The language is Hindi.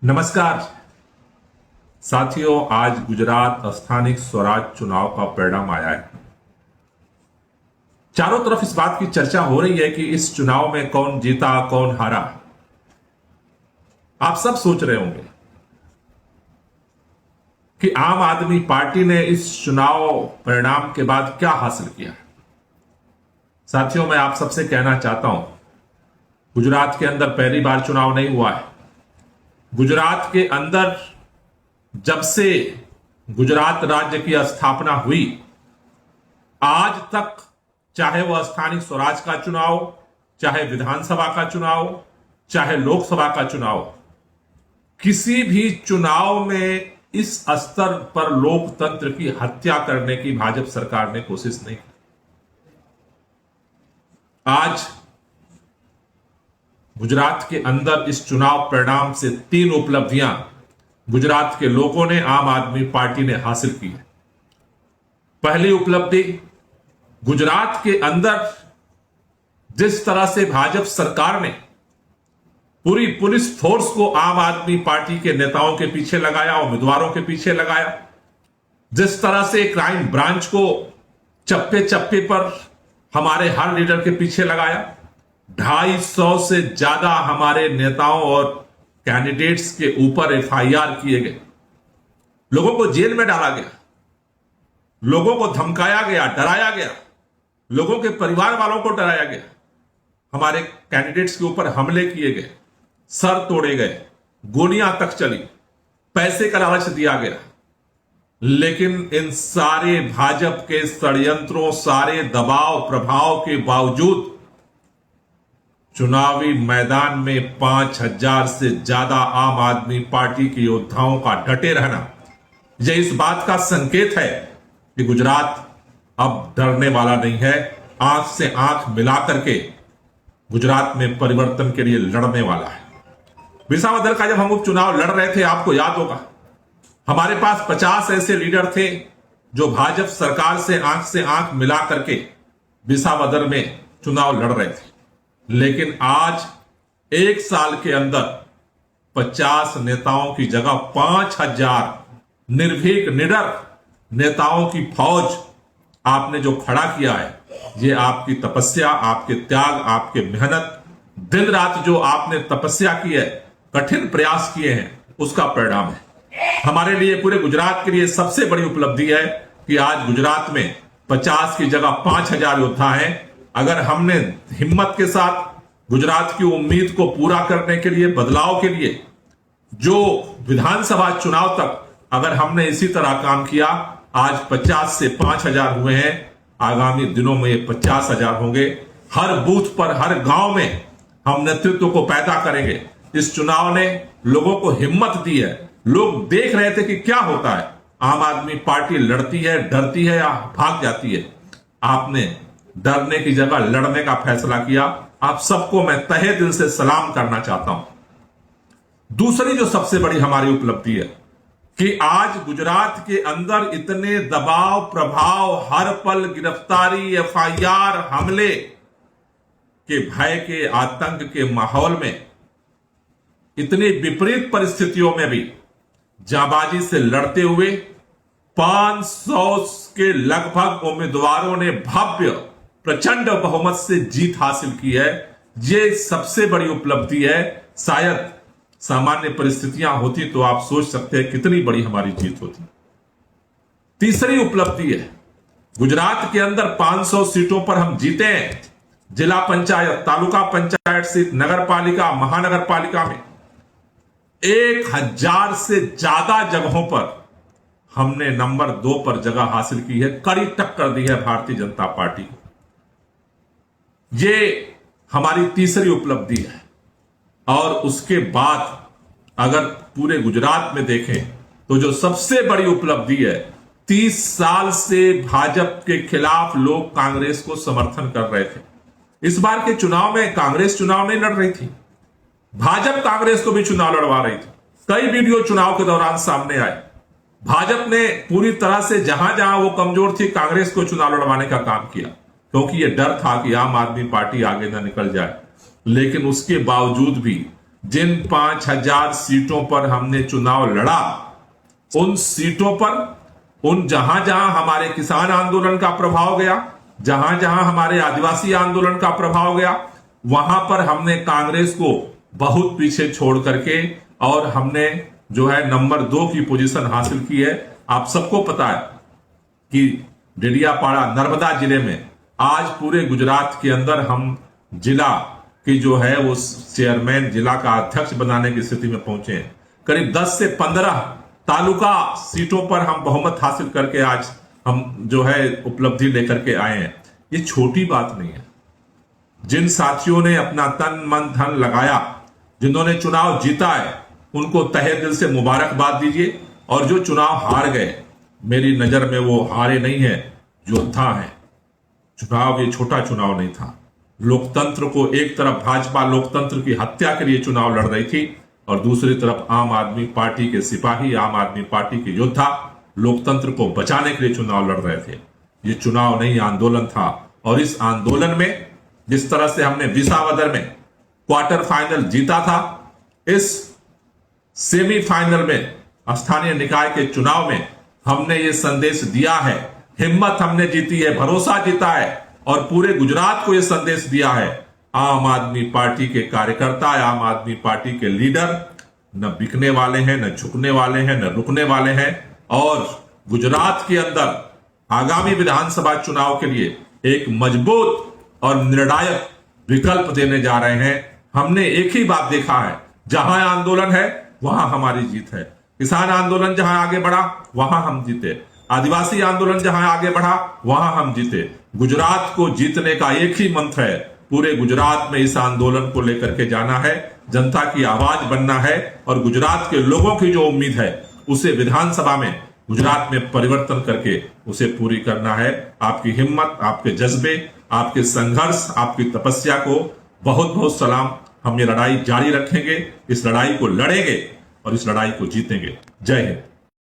नमस्कार साथियों, आज गुजरात स्थानिक स्वराज चुनाव का परिणाम आया है। चारों तरफ इस बात की चर्चा हो रही है कि इस चुनाव में कौन जीता कौन हारा। आप सब सोच रहे होंगे कि आम आदमी पार्टी ने इस चुनाव परिणाम के बाद क्या हासिल किया। साथियों, मैं आप सबसे कहना चाहता हूं, गुजरात के अंदर पहली बार चुनाव नहीं हुआ है। गुजरात के अंदर जब से गुजरात राज्य की स्थापना हुई आज तक, चाहे वह स्थानिक स्वराज का चुनाव, चाहे विधानसभा का चुनाव, चाहे लोकसभा का चुनाव, किसी भी चुनाव में इस स्तर पर लोकतंत्र की हत्या करने की भाजपा सरकार ने कोशिश नहीं की। आज गुजरात के अंदर इस चुनाव परिणाम से 3 उपलब्धियां गुजरात के लोगों ने, आम आदमी पार्टी ने हासिल की है। पहली उपलब्धि, गुजरात के अंदर जिस तरह से भाजपा सरकार ने पूरी पुलिस फोर्स को आम आदमी पार्टी के नेताओं के पीछे लगाया, उम्मीदवारों के पीछे लगाया, जिस तरह से क्राइम ब्रांच को चप्पे चप्पे पर हमारे हर लीडर के पीछे लगाया, 250 से ज्यादा हमारे नेताओं और कैंडिडेट्स के ऊपर एफआईआर किए गए, लोगों को जेल में डाला गया, लोगों को धमकाया गया, डराया गया, लोगों के परिवार वालों को डराया गया, हमारे कैंडिडेट्स के ऊपर हमले किए गए, सर तोड़े गए, गोलियां तक चली, पैसे का लालच दिया गया। लेकिन इन सारे भाजपा के षड्यंत्रों, सारे दबाव प्रभाव के बावजूद चुनावी मैदान में 5000 से ज्यादा आम आदमी पार्टी के योद्धाओं का डटे रहना, यह इस बात का संकेत है कि गुजरात अब डरने वाला नहीं है। आंख से आंख मिलाकर के गुजरात में परिवर्तन के लिए लड़ने वाला है। विसावदर का जब हम उपचुनाव लड़ रहे थे, आपको याद होगा, हमारे पास 50 ऐसे लीडर थे जो भाजपा सरकार से आंख मिला करके विसावदर में चुनाव लड़ रहे थे। लेकिन आज 1 साल के अंदर 50 नेताओं की जगह 5000 निर्भीक निडर नेताओं की फौज आपने जो खड़ा किया है, ये आपकी तपस्या, आपके त्याग, आपके मेहनत, दिन रात जो आपने तपस्या की है, कठिन प्रयास किए हैं, उसका परिणाम है। हमारे लिए, पूरे गुजरात के लिए सबसे बड़ी उपलब्धि है कि आज गुजरात में 50 की जगह 5000 योद्धा हैं। अगर हमने हिम्मत के साथ गुजरात की उम्मीद को पूरा करने के लिए, बदलाव के लिए, जो विधानसभा चुनाव तक अगर हमने इसी तरह काम किया, आज 50 से 5000 हुए हैं, आगामी दिनों में ये 50000 होंगे। हर बूथ पर, हर गांव में हम नेतृत्व को पैदा करेंगे। इस चुनाव ने लोगों को हिम्मत दी है। लोग देख रहे थे कि क्या होता है, आम आदमी पार्टी लड़ती है, डरती है या भाग जाती है। आपने डरने की जगह लड़ने का फैसला किया। आप सबको मैं तहे दिल से सलाम करना चाहता हूं। दूसरी जो सबसे बड़ी हमारी उपलब्धि है कि आज गुजरात के अंदर इतने दबाव प्रभाव, हर पल गिरफ्तारी, एफआईआर, हमले के भय के, आतंक के माहौल में, इतनी विपरीत परिस्थितियों में भी जांबाजी से लड़ते हुए 500 के लगभग उम्मीदवारों ने भव्य प्रचंड बहुमत से जीत हासिल की है। यह सबसे बड़ी उपलब्धि है। शायद सामान्य परिस्थितियां होती तो आप सोच सकते हैं कितनी बड़ी हमारी जीत होती। तीसरी उपलब्धि है, गुजरात के अंदर 500 सीटों पर हम जीते हैं। जिला पंचायत, तालुका पंचायत सीट, नगर पालिका, महानगर पालिका में 1000 से ज्यादा जगहों पर हमने नंबर 2 पर जगह हासिल की है। कड़ी टक्कर दी है भारतीय जनता पार्टी को। ये हमारी तीसरी उपलब्धि है। और उसके बाद अगर पूरे गुजरात में देखें तो जो सबसे बड़ी उपलब्धि है, 30 साल से भाजपा के खिलाफ लोग कांग्रेस को समर्थन कर रहे थे। इस बार के चुनाव में कांग्रेस चुनाव नहीं लड़ रही थी, भाजपा कांग्रेस को भी चुनाव लड़वा रही थी। कई वीडियो चुनाव के दौरान सामने आए। भाजपा ने पूरी तरह से जहां जहां वो कमजोर थी, कांग्रेस को चुनाव लड़वाने का काम किया, क्योंकि ये डर था कि आम आदमी पार्टी आगे ना निकल जाए। लेकिन उसके बावजूद भी जिन 5000 सीटों पर हमने चुनाव लड़ा, उन सीटों पर उन जहां जहां हमारे किसान आंदोलन का प्रभाव गया, जहां जहां हमारे आदिवासी आंदोलन का प्रभाव गया, वहां पर हमने कांग्रेस को बहुत पीछे छोड़ करके और हमने जो है नंबर 2 की पोजीशन हासिल की है। आप सबको पता है कि डेडियापाड़ा नर्मदा जिले में आज पूरे गुजरात के अंदर हम जिला की जो है वो चेयरमैन, जिला का अध्यक्ष बनाने की स्थिति में पहुंचे हैं। करीब 10 से 15 तालुका सीटों पर हम बहुमत हासिल करके आज हम जो है उपलब्धि लेकर के आए हैं। ये छोटी बात नहीं है। जिन साथियों ने अपना तन मन धन लगाया, जिन्होंने चुनाव जीता है, उनको तहे दिल से मुबारकबाद दीजिए। और जो चुनाव हार गए, मेरी नजर में वो हारे नहीं है, योद्धा हैं। चुनाव ये छोटा चुनाव नहीं था। लोकतंत्र को एक तरफ भाजपा लोकतंत्र की हत्या के लिए चुनाव लड़ रही थी और दूसरी तरफ आम आदमी पार्टी के सिपाही, आम आदमी पार्टी के योद्धा लोकतंत्र को बचाने के लिए चुनाव लड़ रहे थे। ये चुनाव नहीं, आंदोलन था। और इस आंदोलन में जिस तरह से हमने विसावदर में क्वार्टर फाइनल जीता था, इस सेमीफाइनल में स्थानीय निकाय के चुनाव में हमने ये संदेश दिया है, हिम्मत हमने जीती है, भरोसा जीता है और पूरे गुजरात को यह संदेश दिया है, आम आदमी पार्टी के कार्यकर्ता, आम आदमी पार्टी के लीडर न बिकने वाले हैं, न झुकने वाले हैं, न रुकने वाले हैं। और गुजरात के अंदर आगामी विधानसभा चुनाव के लिए एक मजबूत और निर्णायक विकल्प देने जा रहे हैं। हमने एक ही बात देखा है, जहां आंदोलन है वहां हमारी जीत है। किसान आंदोलन जहां आगे बढ़ा वहां हम जीते, आदिवासी आंदोलन जहां आगे बढ़ा वहां हम जीते। गुजरात को जीतने का एक ही मंत्र है, पूरे गुजरात में इस आंदोलन को लेकर के जाना है, जनता की आवाज बनना है और गुजरात के लोगों की जो उम्मीद है उसे विधानसभा में गुजरात में परिवर्तन करके उसे पूरी करना है। आपकी हिम्मत, आपके जज्बे, आपके संघर्ष, आपकी तपस्या को बहुत बहुत सलाम। हम ये लड़ाई जारी रखेंगे, इस लड़ाई को लड़ेंगे और इस लड़ाई को जीतेंगे। जय हिंद।